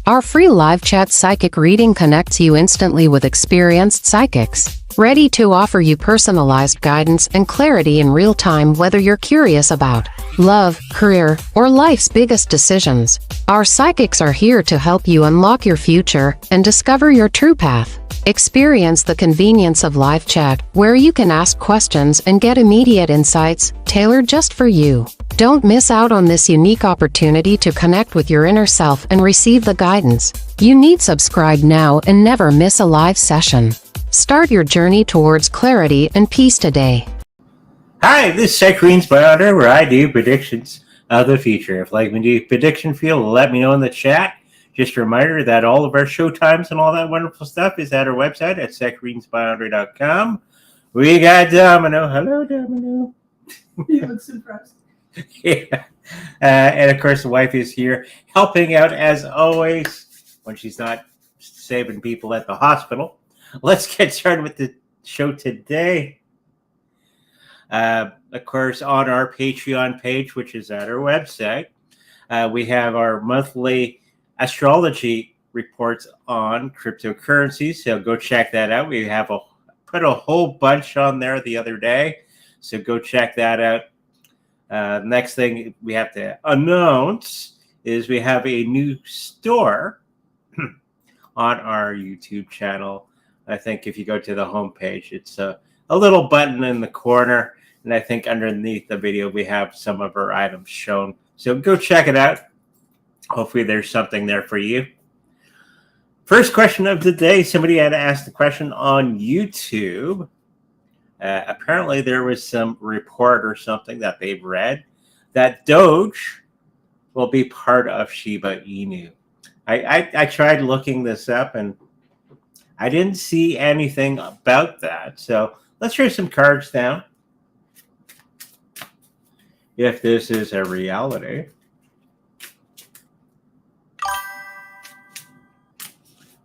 Our free live chat psychic reading connects you instantly with experienced psychics, ready to offer you personalized guidance and clarity in real time, whether you're curious about love, career, or life's biggest decisions. Our psychics are here to help you unlock your future and discover your true path. Experience the convenience of live chat, where you can ask questions and get immediate insights tailored just for you. Don't miss out on this unique opportunity to connect with your inner self and receive the guidance you need. Subscribe now and never miss a live session. Start your journey towards clarity and peace today. Hi, this is Psych Bounder, where I do predictions of the future. If like me do prediction field, let me know in the chat. Just a reminder that all of our show times and all that wonderful stuff is at our website at psychreadsbounder.com. We got Domino. Hello, Domino. He looks impressed. Yeah. And of course, the wife is here helping out as always when she's not saving people at the hospital. Let's get started with the show today. Of course, on our Patreon page, which is at our website, we have our monthly astrology reports on cryptocurrencies. So go check that out. We have put a whole bunch on there the other day. So go check that out. Next thing we have to announce is we have a new store on our YouTube channel. I think if you go to the homepage, it's a little button in the corner. And I think underneath the video, we have some of our items shown. So go check it out. Hopefully there's something there for you. First question of the day. Somebody had asked the question on YouTube. Apparently there was some report or something that they've read that Doge will be part of Shiba Inu. I tried looking this up and I didn't see anything about that. So let's throw some cards down. If this is a reality.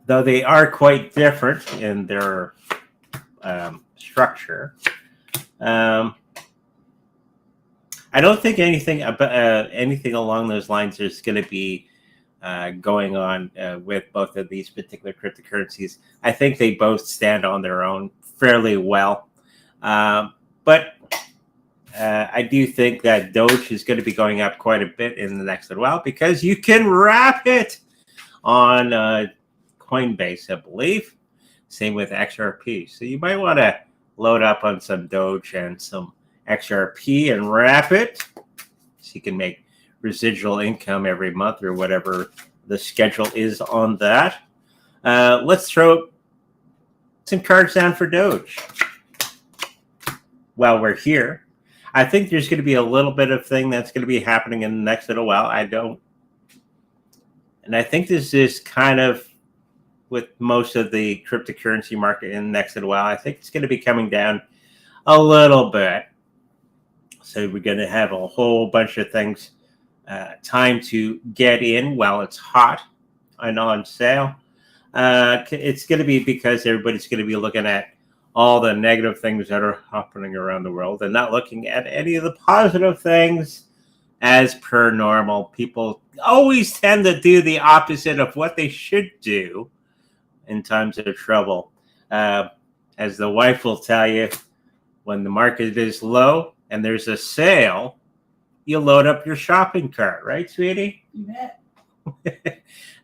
Though they are quite different in their structure. I don't think anything along those lines is going to be going on with both of these particular cryptocurrencies. I think they both stand on their own fairly well. But I do think that Doge is going to be going up quite a bit in the next little while because you can wrap it on Coinbase, I believe. Same with XRP. So you might want to load up on some Doge and some XRP and wrap it so you can make residual income every month or whatever the schedule is on that. Let's throw some cards down for Doge while we're here. I think there's going to be a little bit of thing that's going to be happening in the next little while. And I think this is kind of with most of the cryptocurrency market in the next little while. I think it's going to be coming down a little bit. So we're going to have a whole bunch of things, time to get in while it's hot and on sale. It's going to be because everybody's going to be looking at all the negative things that are happening around the world and not looking at any of the positive things as per normal. People always tend to do the opposite of what they should do in times of trouble. As the wife will tell you, when the market is low and there's a sale, you load up your shopping cart, right, sweetie? You bet.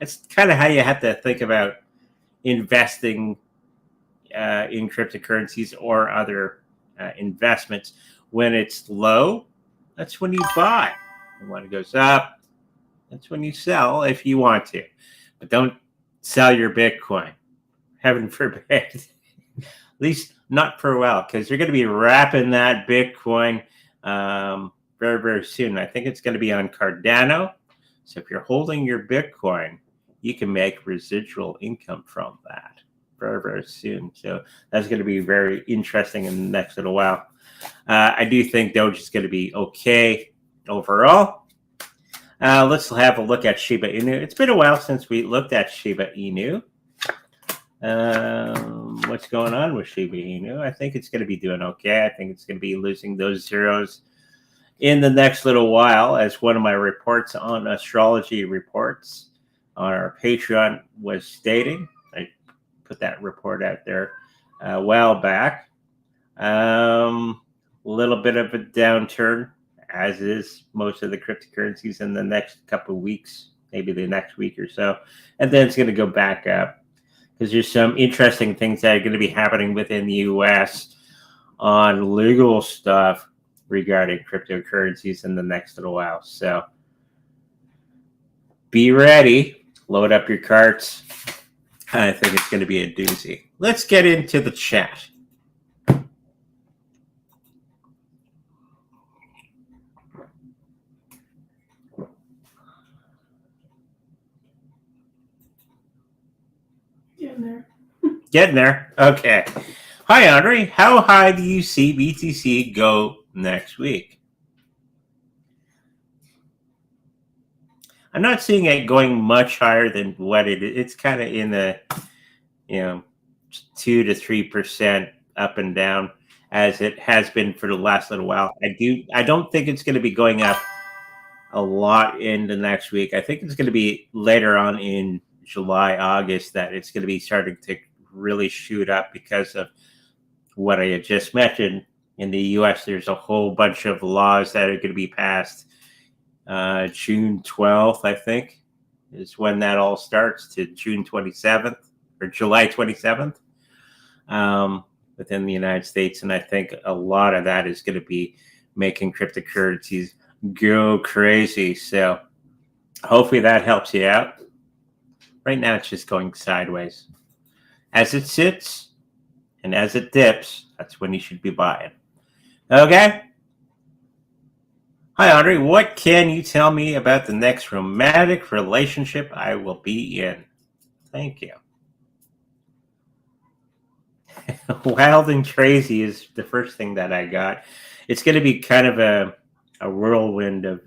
That's kind of how you have to think about investing in cryptocurrencies or other investments. When it's low, that's when you buy. And when it goes up, that's when you sell if you want to. But don't sell your Bitcoin. Heaven forbid. At least not for a while, because you're going to be wrapping that Bitcoin very, very soon. I think it's going to be on Cardano. So if you're holding your Bitcoin, you can make residual income from that very, very soon. So that's going to be very interesting in the next little while. I do think Doge is going to be okay overall. Let's have a look at Shiba Inu. It's been a while since we looked at Shiba Inu. What's going on with Shiba Inu? I think it's going to be doing okay. I think it's going to be losing those zeros in the next little while, as one of my reports on Astrology reports. on our Patreon was stating. I put that report out there a while back. A little bit of a downturn, as is most of the cryptocurrencies in the next couple of weeks, maybe the next week or so. And then it's going to go back up because there's some interesting things that are going to be happening within the U.S. on legal stuff regarding cryptocurrencies in the next little while. So be ready. Load up your carts. I think it's going to be a doozy. Let's get into the chat. Getting there. Okay. Hi, Andre. How high do you see BTC go next week? I'm not seeing it going much higher than what it is. It's kind of in the, 2 to 3% up and down as it has been for the last little while. I don't think it's going to be going up a lot in the next week. I think it's going to be later on in July, August that it's going to be starting to really shoot up because of what I had just mentioned. In the U.S., there's a whole bunch of laws that are going to be passed. June 12th, I think, is when that all starts, to June 27th or July 27th within the United States. And I think a lot of that is going to be making cryptocurrencies go crazy. So hopefully that helps you out. Right now, it's just going sideways. As it sits and as it dips, that's when you should be buying. Okay? Hi, Andre. What can you tell me about the next romantic relationship I will be in? Thank you. Wild and crazy is the first thing that I got. It's going to be kind of a whirlwind of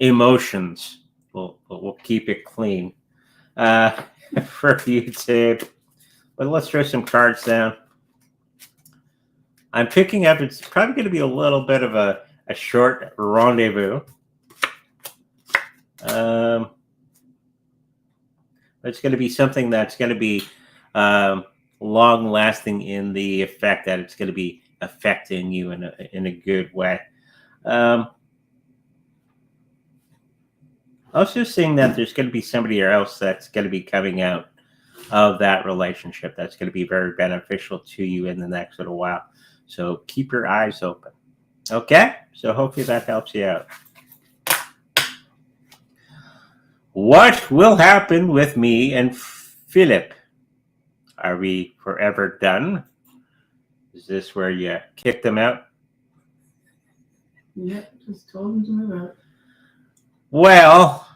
emotions. We'll keep it clean for YouTube. But let's throw some cards down. I'm picking up, it's probably going to be a little bit of a short rendezvous. It's going to be something that's going to be long lasting in the effect that it's going to be affecting you in a good way. I was just seeing that there's going to be somebody else that's going to be coming out of that relationship that's going to be very beneficial to you in the next little while. So keep your eyes open. Okay? So hopefully that helps you out. What will happen with me and Phillip? Are we forever done? Is this where you kicked them out? Yeah, just told him to move out. Well,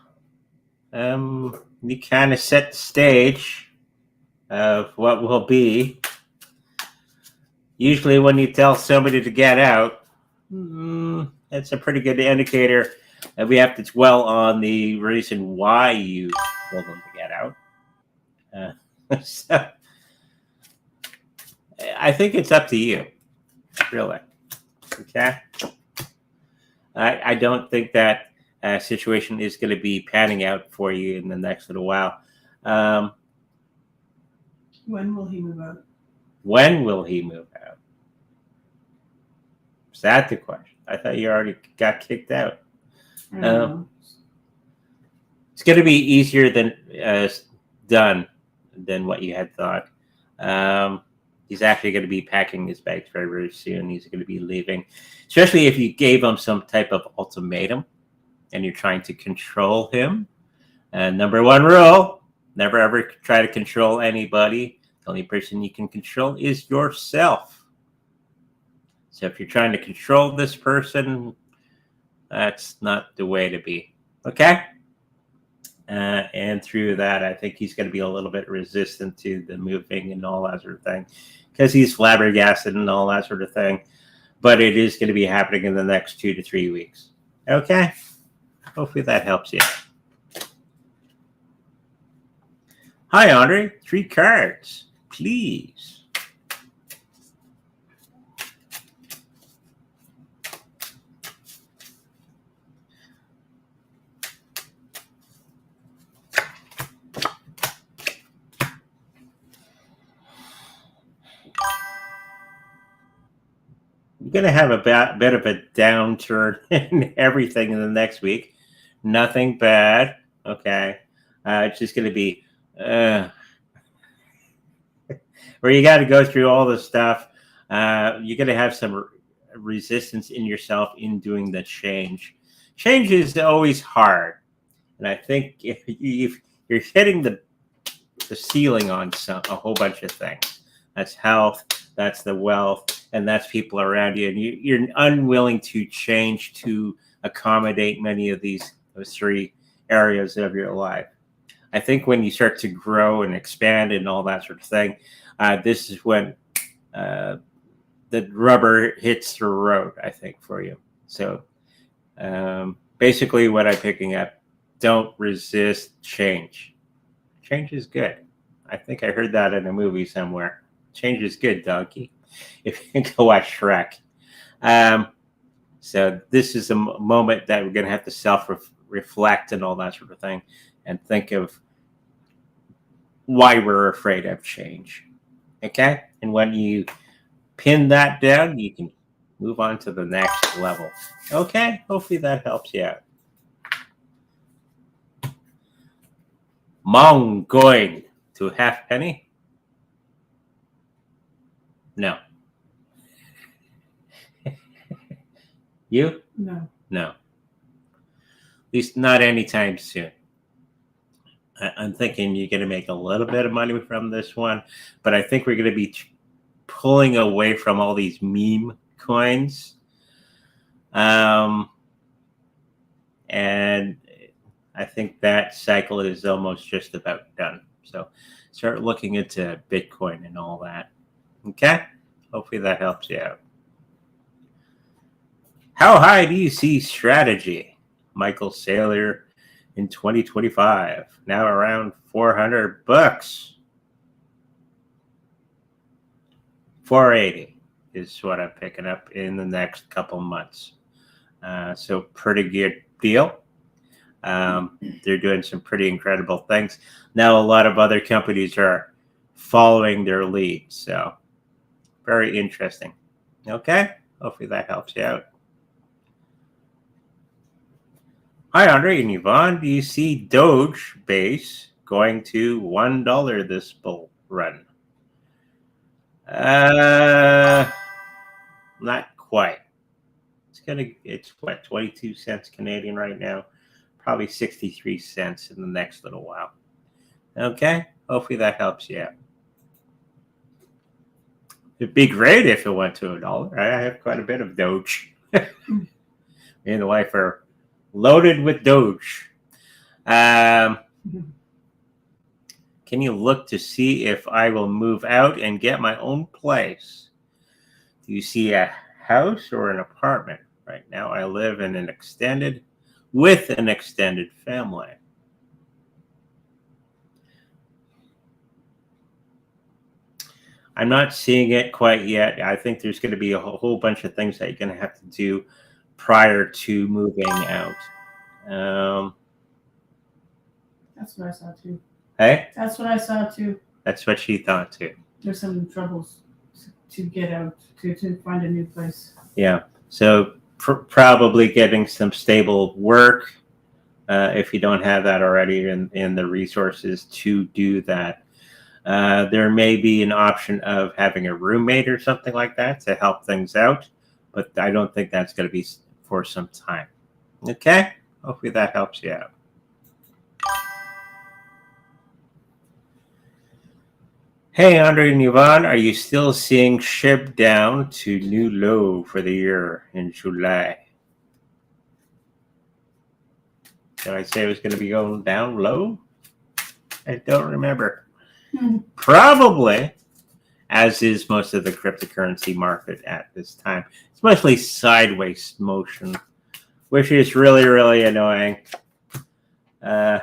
you kind of set the stage of what will be. Usually when you tell somebody to get out, that's a pretty good indicator that we have to dwell on the reason why you told them to get out. So I think it's up to you, really. Okay? I don't think that situation is going to be panning out for you in the next little while. When will he move out? When will he move out? Is that the question? I thought you already got kicked out. It's going to be easier than done than what you had thought. He's actually going to be packing his bags very, very soon. He's going to be leaving, especially if you gave him some type of ultimatum and you're trying to control him. And number one rule, never ever try to control anybody. The only person you can control is yourself. So if you're trying to control this person, that's not the way to be. Okay? And through that, I think he's going to be a little bit resistant to the moving and all that sort of thing because he's flabbergasted and all that sort of thing. But it is going to be happening in the next 2 to 3 weeks. Okay? Hopefully that helps you. Hi, Andre. 3 cards, please. you're going to have a bit of a downturn in everything in the next week. Nothing bad. Okay. It's just going to be where you got to go through all the stuff. You're going to have some resistance in yourself in doing the change. Change is always hard. And I think if you're hitting the ceiling on a whole bunch of things, that's health, that's the wealth, and that's people around you. And you're unwilling to change to accommodate many of those three areas of your life. I think when you start to grow and expand and all that sort of thing, this is when the rubber hits the road, I think, for you. So basically what I'm picking up, don't resist change. Change is good. I think I heard that in a movie somewhere. Change is good, donkey. If you can go watch Shrek. So this is a moment that we're going to have to self-reflect and all that sort of thing and think of why we're afraid of change. Okay? And when you pin that down, you can move on to the next level. Okay? Hopefully that helps you out. Mong going to half penny? No. You? No. No. At least not anytime soon. I'm thinking you're going to make a little bit of money from this one, but I think we're going to be pulling away from all these meme coins. And I think that cycle is almost just about done. So start looking into Bitcoin and all that. Okay? Hopefully that helps you out. How high do you see Strategy? Michael Saylor in 2025. Now around $400. 480 is what I'm picking up in the next couple months. So pretty good deal. They're doing some pretty incredible things. Now a lot of other companies are following their lead. So very interesting. Okay. Hopefully that helps you out. Hi, Andre and Ivon. Do you see Doge base going to $1 this bull run? Not quite. It's what, 22 cents Canadian right now? Probably 63 cents in the next little while. Okay? Hopefully that helps you out. It'd be great if it went to $1. I have quite a bit of Doge. Me and the wife are loaded with Doge. Can you look to see if I will move out and get my own place? Do you see a house or an apartment? Right now I live in with an extended family. I'm not seeing it quite yet. I think there's going to be a whole bunch of things that you're going to have to do prior to moving out. That's what I saw too. Hey? That's what I saw too. That's what she thought too. There's some troubles to get out, to find a new place. Yeah. So probably getting some stable work if you don't have that already in the resources to do that. There may be an option of having a roommate or something like that to help things out, but I don't think that's going to be for some time. Okay? Hopefully that helps you out. Hey, Andre and Ivon, are you still seeing SHIB down to new low for the year in July? Did I say it was going to be going down low? I don't remember. Probably, as is most of the cryptocurrency market at this time. It's mostly sideways motion, which is really, really annoying. So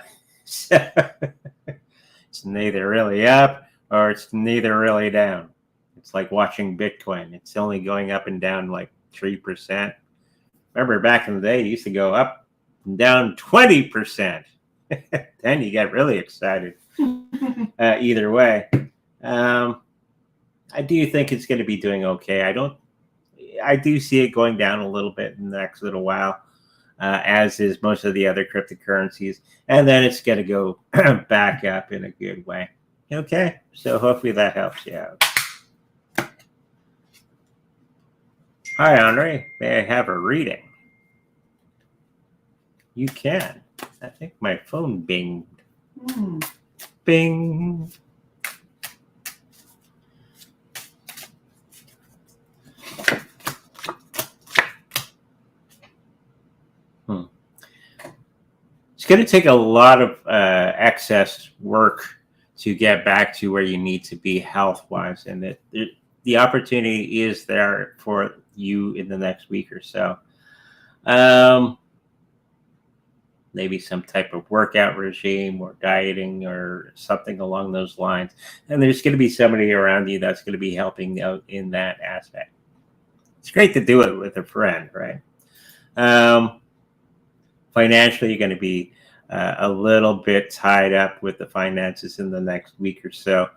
it's neither really up or it's neither really down. It's like watching Bitcoin. It's only going up and down like 3%. Remember back in the day, it used to go up and down 20%. Then you get really excited. Either way, I do think it's going to be doing okay. I do see it going down a little bit in the next little while, as is most of the other cryptocurrencies. And then it's going to go back up in a good way. Okay, so hopefully that helps you out. Hi, Andre. May I have a reading? You can. I think my phone binged. Bing. It's going to take a lot of excess work to get back to where you need to be health-wise, and the opportunity is there for you in the next week or so. Maybe some type of workout regime or dieting or something along those lines. And there's going to be somebody around you that's going to be helping out in that aspect. It's great to do it with a friend, right? Financially, you're going to be a little bit tied up with the finances in the next week or so.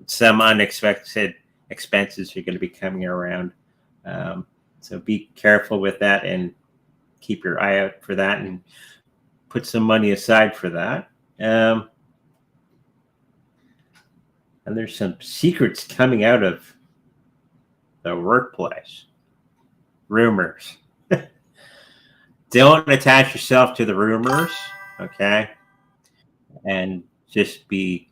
Some unexpected expenses are going to be coming around. So be careful with that and keep your eye out for that and put some money aside for that. And there's some secrets coming out of the workplace. Rumors. Don't attach yourself to the rumors, okay? And just be,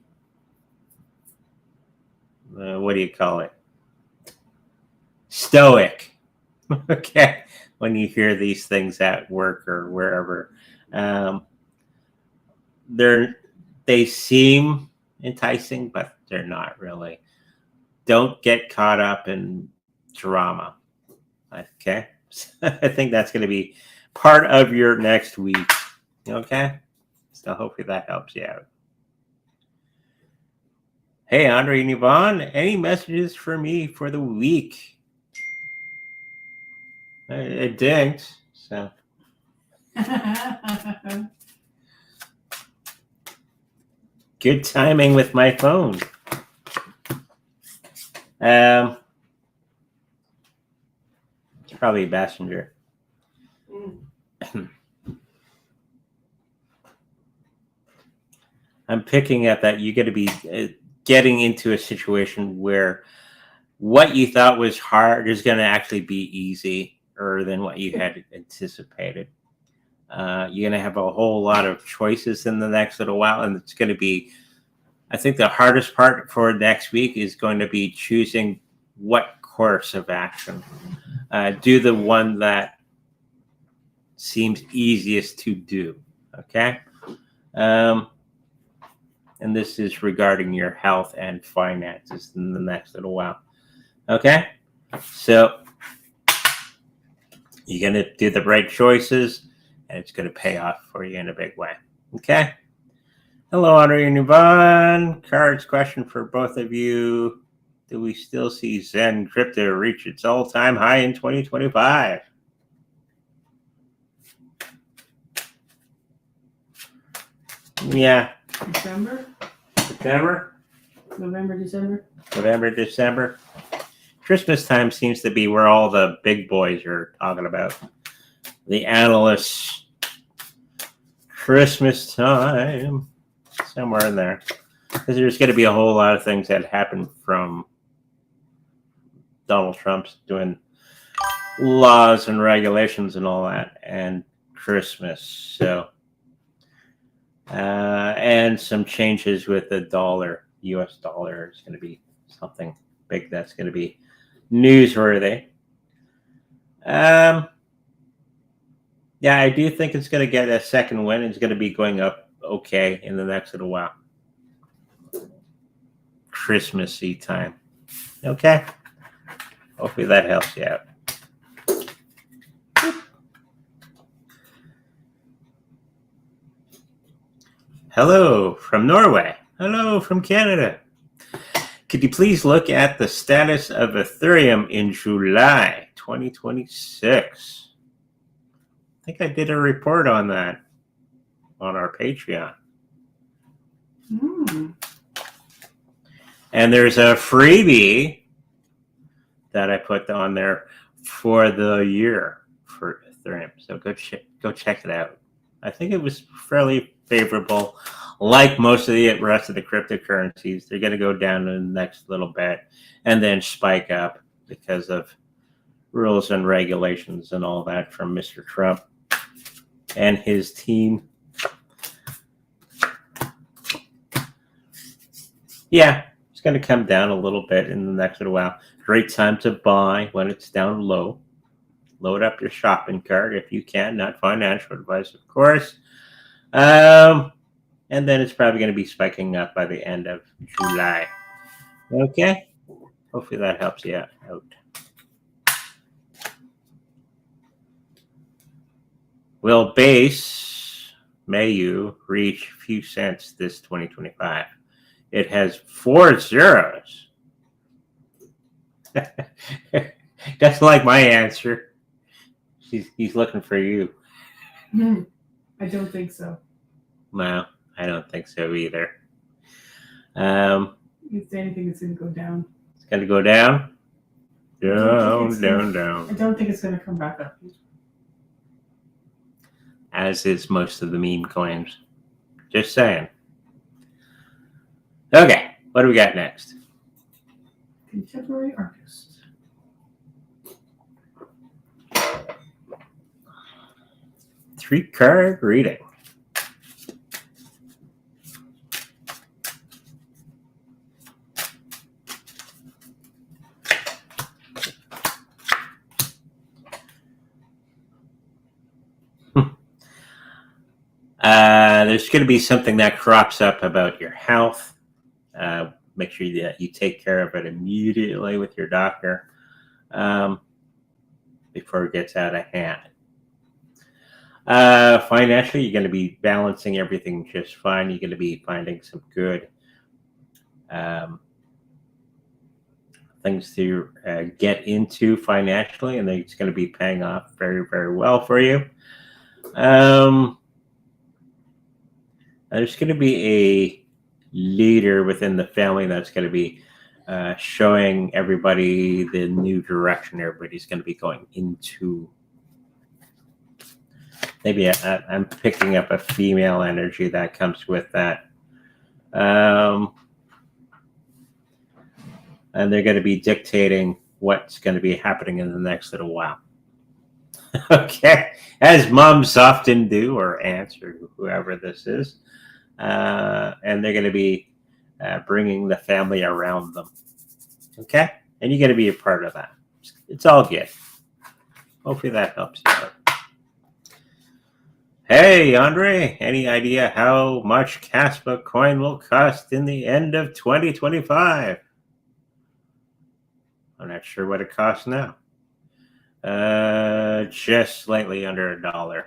what do you call it? Stoic, okay? When you hear these things at work or wherever. They seem enticing, but they're not really. Don't get caught up in drama, okay? I think that's going to be part of your next week, okay? So hopefully that helps you out. Hey, Andre and Ivon, any messages for me for the week? It dinged, so. Good timing with my phone. It's probably a messenger. I'm picking up that you're going to be getting into a situation where what you thought was hard is going to actually be easier than what you had anticipated. You're going to have a whole lot of choices in the next little while, and it's going to be, I think the hardest part for next week is going to be choosing what course of action. Do the one that seems easiest to do, okay? And this is regarding your health and finances in the next little while, okay? So you're going to do the right choices, and it's going to pay off for you in a big way, okay? Hello, Andre and Ivon. Cards question for both of you. Do we still see Zen Crypto reach its all-time high in 2025? Yeah. December? November, December? December. Christmas time seems to be where all the big boys are talking about. The analysts. Christmas time. Somewhere in there. Because there's going to be a whole lot of things that happen from Donald Trump's doing laws and regulations and all that, and Christmas. So, and some changes with the dollar, US dollar is going to be something big that's going to be newsworthy. Yeah, I do think it's going to get a second win. It's going to be going up okay in the next little while. Christmassy time. Okay? Hopefully that helps you out. Hello from Norway. Hello from Canada. Could you please look at the status of Ethereum in July 2026? I think I did a report on that on our Patreon. And there's a freebie that I put on there for the year for Ethereum. So go check it out. I think it was fairly favorable. Like most of the rest of the cryptocurrencies, they're going to go down in the next little bit and then spike up because of rules and regulations and all that from Mr. Trump and his team. Yeah, it's going to come down a little bit in the next little while. Great time to buy when it's down low. Load up your shopping cart if you can. Not financial advice, of course. And then it's probably going to be spiking up by the end of July. Okay? Hopefully that helps you out. Will base Mayu reach a few cents this 2025? It has 4 zeros. That's like my answer. He's looking for you. I don't think so. No, I don't think so either. You say anything that's going to go down. It's going to go down? I Down. don't think it's going to come back up. As is most of the meme coins. Just saying. Okay, what do we got next? Contemporary artist. Three-card reading. There's going to be something that crops up about your health. Make sure that you take care of it immediately with your doctor before it gets out of hand. Financially, you're going to be balancing everything just fine. You're going to be finding some good things to get into financially, and it's going to be paying off very, very well for you. There's going to be a leader within the family that's going to be showing everybody the new direction everybody's going to be going into. Maybe I'm picking up a female energy that comes with that. And they're going to be dictating what's going to be happening in the next little while. Okay, as moms often do, or aunts, or whoever this is. And they're going to be bringing the family around them. Okay? And you're going to be a part of that. It's all good. Hopefully that helps you out. Hey, Andre, any idea how much Casper coin will cost in the end of 2025? I'm not sure what it costs now. Just slightly under $1.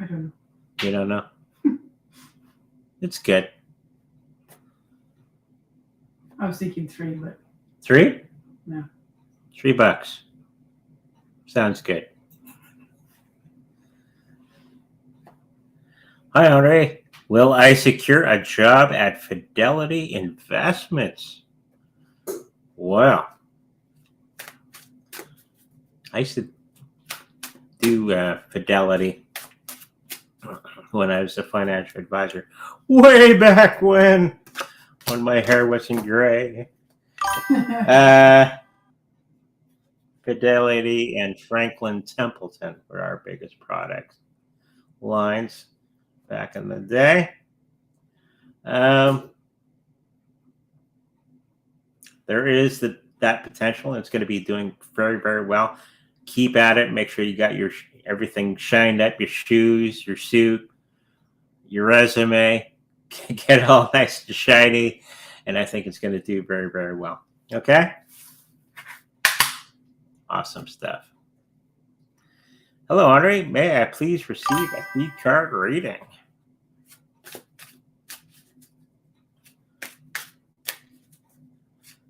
I don't know. You don't know? It's good. I was thinking 3, but 3? no. $3. Sounds good. Hi, Andre. Will I secure a job at Fidelity Investments? Well, I used to do Fidelity when I was a financial advisor way back when my hair wasn't gray. Fidelity and Franklin Templeton were our biggest product lines back in the day. There is that potential, and it's going to be doing very, very well. Keep at it. Make sure you got your everything shined up, your shoes, your suit, your resume. Get all nice and shiny, and I think it's going to do very, very well. Okay? Awesome stuff. Hello, Andre. May I please receive a free card reading?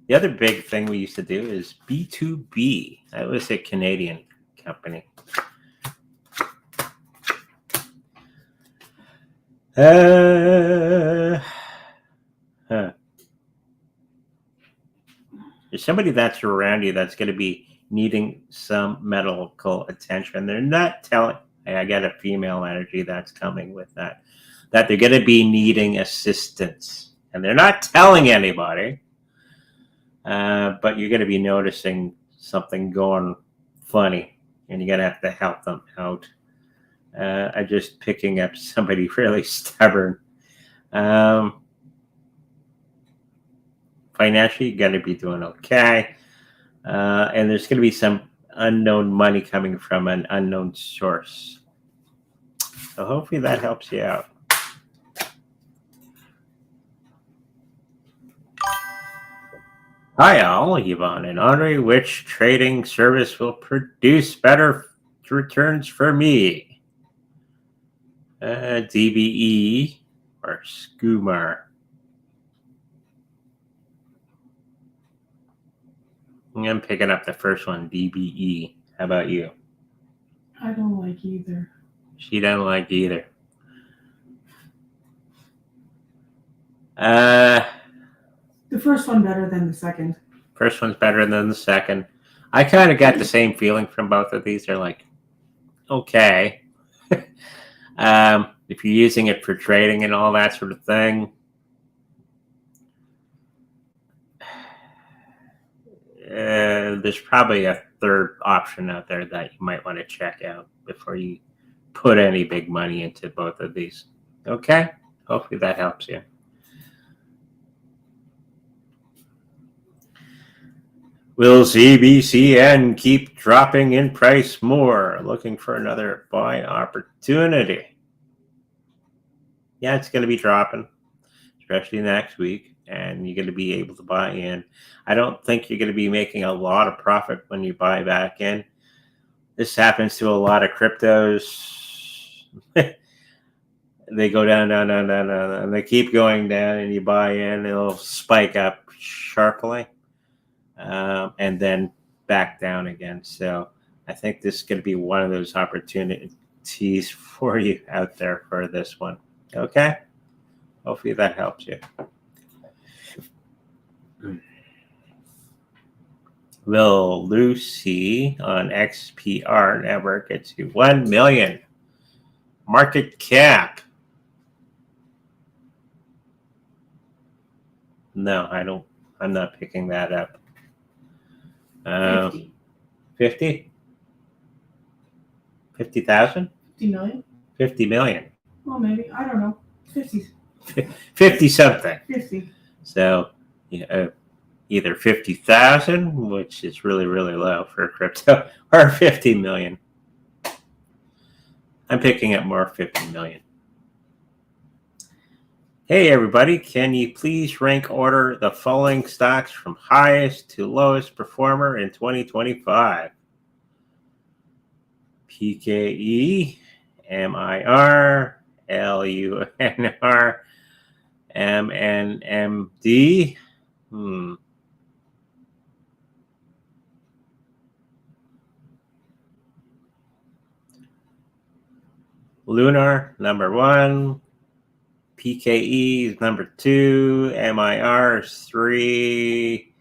The other big thing we used to do is B2B. That was a Canadian company. somebody that's around you that's going to be needing some medical attention. They're not telling. I got a female energy that's coming with that they're going to be needing assistance, and they're not telling anybody. But you're going to be noticing something going funny, and you're going to have to help them out. I'm just picking up somebody really stubborn. Financially, you're going to be doing okay. And there's going to be some unknown money coming from an unknown source. So hopefully that helps you out. Hi all, Ivon and Andre. Which trading service will produce better returns for me? DBE or Skumar? I'm picking up the first one, DBE. How about you? I don't like either. She doesn't like either. The first one better than the second. First one's better than the second. I kind of got the same feeling from both of these. They're like, okay. If you're using it for trading and all that sort of thing, there's probably a third option out there that you might want to check out before you put any big money into both of these. Okay? Hopefully that helps you. Will CBCN keep dropping in price more? Looking for another buy opportunity. Yeah, it's going to be dropping, especially next week, and you're going to be able to buy in. I don't think you're going to be making a lot of profit when you buy back in. This happens to a lot of cryptos. They go down, and they keep going down, and you buy in, it'll spike up sharply. And then back down again. So I think this is going to be one of those opportunities for you out there for this one. Okay? Hopefully that helps you. Will Lucy on XPR network get to 1 million market cap? No, I don't. I'm not picking that up. 50. 50? 50,000? 50 million? 50 million. Well, maybe. I don't know. 50. 50 something. 50. So, either 50,000, which is really, really low for crypto, or 50 million. I'm picking up more 50 million. Hey everybody, can you please rank order the following stocks from highest to lowest performer in 2025? PKE, MIR, LUNR, MNMD. Lunar, number 1. PKE is number 2, MIR is 3,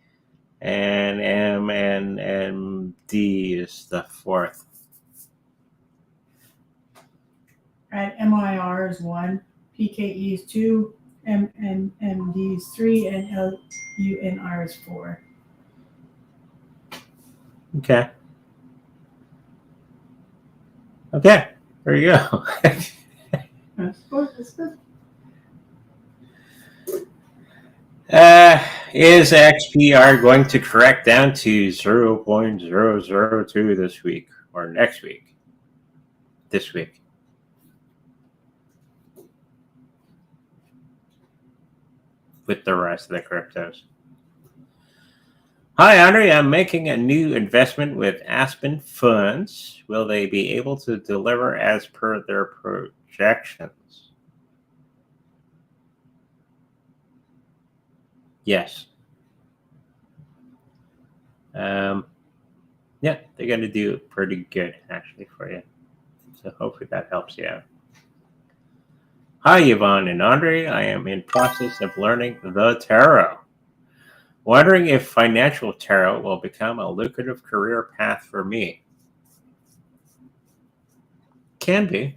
and MNMD is the 4th. Right, MIR is 1, PKE is 2, MNMD is 3, and LUNR is 4. Okay. Okay, there you go. That's good. Is XPR going to correct down to 0.002 this week or next week? This week. With the rest of the cryptos. Hi, Andre. I'm making a new investment with Aspen funds. Will they be able to deliver as per their projections? Yes. Yeah, they're going to do pretty good, actually, for you. So hopefully that helps you out. Hi, Ivon and Andre. I am in process of learning the tarot. Wondering if financial tarot will become a lucrative career path for me. Can be.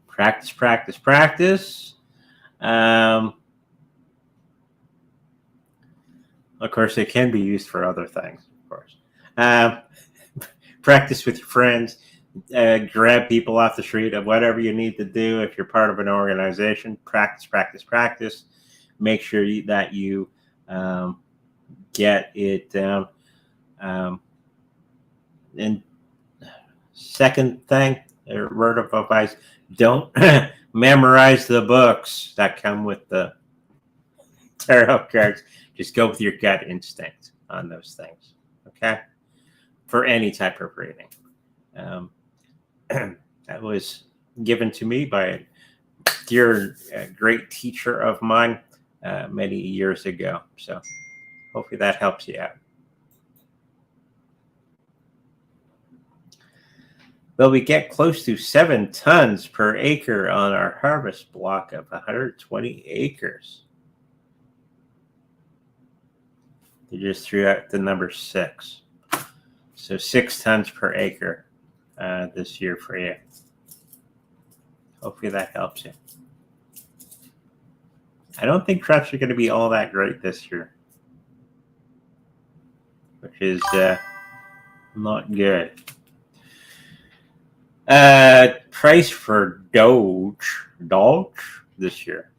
Practice, practice, practice. Of course, it can be used for other things, of course. Practice with your friends. Grab people off the street of whatever you need to do. If you're part of an organization, practice, practice, practice. Make sure that you get it down. And second thing, a word of advice, don't memorize the books that come with the tarot cards. Just go with your gut instinct on those things, okay? For any type of reading. That was given to me by a dear, great teacher of mine many years ago. So hopefully that helps you out. Though we get close to 7 tons per acre on our harvest block of 120 acres. They just threw out the number 6. So 6 tons per acre this year for you. Hopefully that helps you. I don't think crops are going to be all that great this year, which is not good. Price for Doge this year.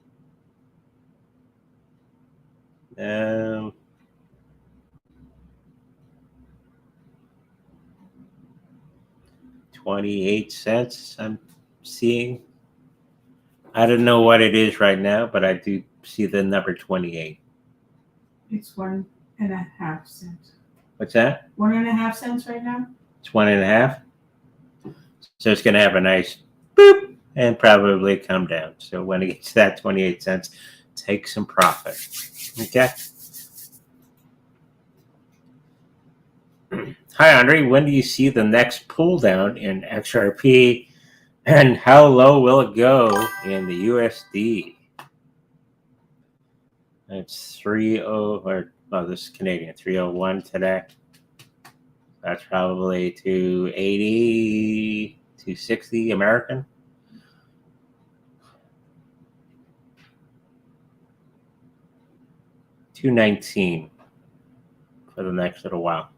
28 cents I'm seeing. I don't know what it is right now, but I do see the number 28. It's 1.5 cents. What's that? 1.5 cents right now. It's 1.5. So it's going to have a nice boop and probably come down. So when it gets to that 28 cents, take some profit. Okay. Hi, Andre. When do you see the next pull down in XRP, and how low will it go in the USD? It's 30, or this is Canadian, 301 today. That's probably 280, 260 American. $219 for the next little while.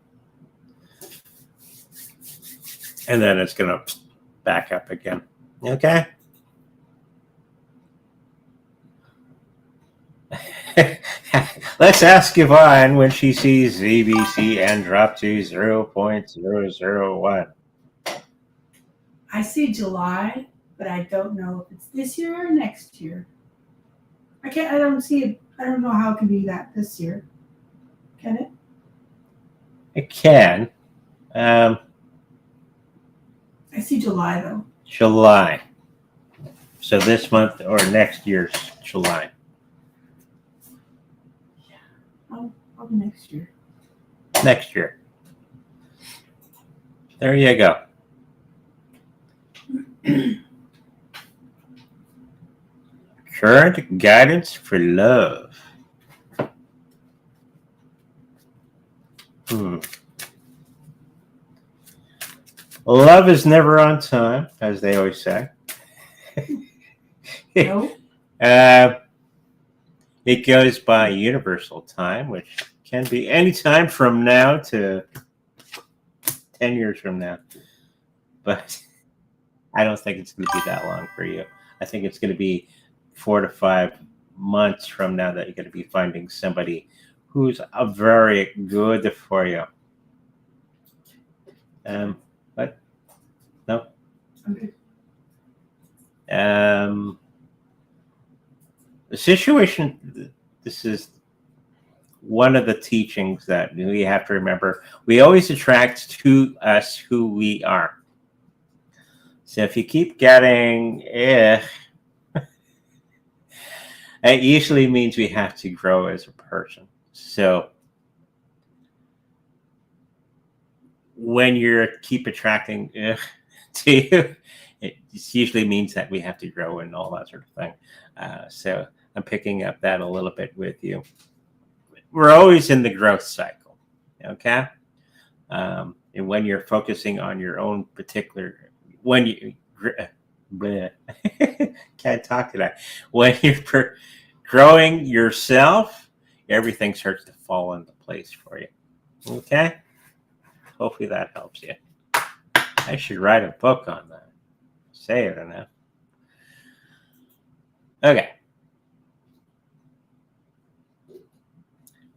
And then it's going to back up again. Okay? Let's ask Ivon when she sees CBCN drop to 0.001. I see July, but I don't know if it's this year or next year. I don't see it. I don't know how it can be that this year. Can it? It can. I see July though. July. So this month or next year's July. Probably next year. Next year. There you go. Current guidance for love. Love is never on time, as they always say. No. It goes by universal time, which can be any time from now to 10 years from now. But I don't think it's going to be that long for you. I think it's going to be 4 to 5 months from now that you're going to be finding somebody who's very good for you. But no. Okay. The situation, this is one of the teachings that we have to remember. We always attract to us who we are. So if you keep getting it usually means we have to grow as a person. So when you keep attracting to you, it usually means that we have to grow and all that sort of thing. So I'm picking up that a little bit with you. we're always in the growth cycle. Okay. And when you're focusing on your own particular, when you can't talk today, when you're growing yourself, everything starts to fall into place for you. Okay. Hopefully that helps you. I should write a book on that. Say it or not. Okay.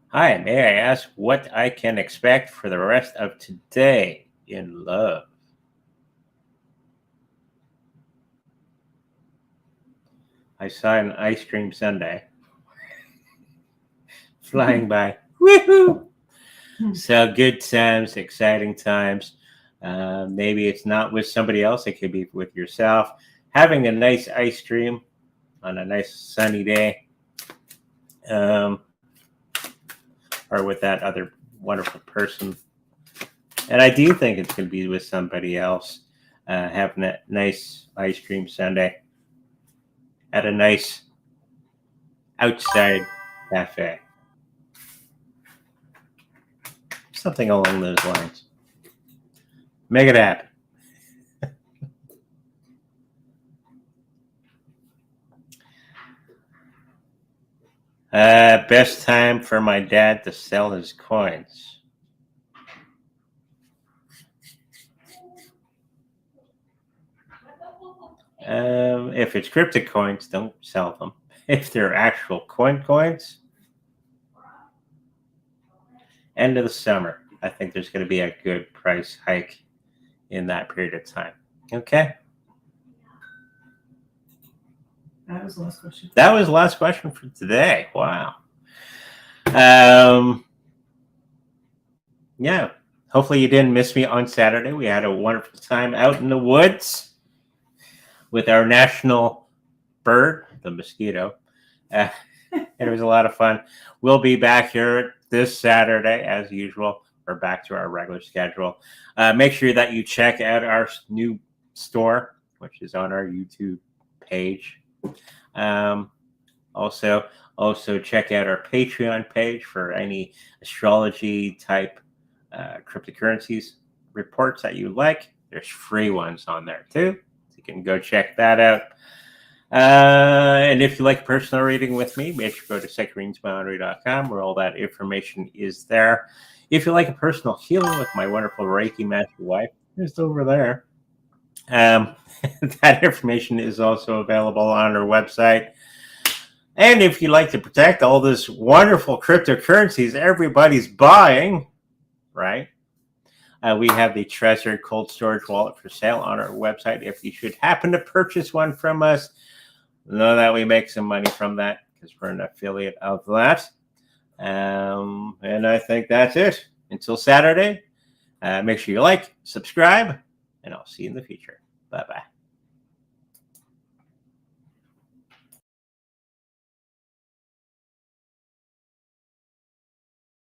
Hi, may I ask what I can expect for the rest of today in love? I saw an ice cream sundae flying by. Woohoo! So good times, exciting times. Maybe it's not with somebody else. It could be with yourself. Having a nice ice cream on a nice sunny day. Or with that other wonderful person. And I do think it's going to be with somebody else. Having a nice ice cream sundae at a nice outside cafe. Something along those lines. Make it happen. Best time for my dad to sell his coins. If it's crypto coins, don't sell them. If they're actual coins, end of the summer. I think there's going to be a good price hike in that period of time. Okay. That was the last question. That was the last question for today. Wow. Yeah. Hopefully you didn't miss me on Saturday. We had a wonderful time out in the woods with our national bird, the mosquito. It was a lot of fun. We'll be back here this Saturday as usual. We're back to our regular schedule. Make sure that you check out our new store, which is on our YouTube page. Also check out our Patreon page for any astrology type cryptocurrencies reports that you like. There's free ones on there too. So you can go check that out. And if you like personal reading with me, make sure to go to secretreadingsboundary.com where all that information is there. If you like a personal healing with my wonderful Reiki master wife, just over there. That information is also available on our website. And if you like to protect all this wonderful cryptocurrencies everybody's buying, right? We have the Treasure cold storage wallet for sale on our website. If you should happen to purchase one from us, know that we make some money from that because we're an affiliate of that. And I think that's it. Until Saturday, make sure you like, subscribe, and I'll see you in the future. Bye-bye.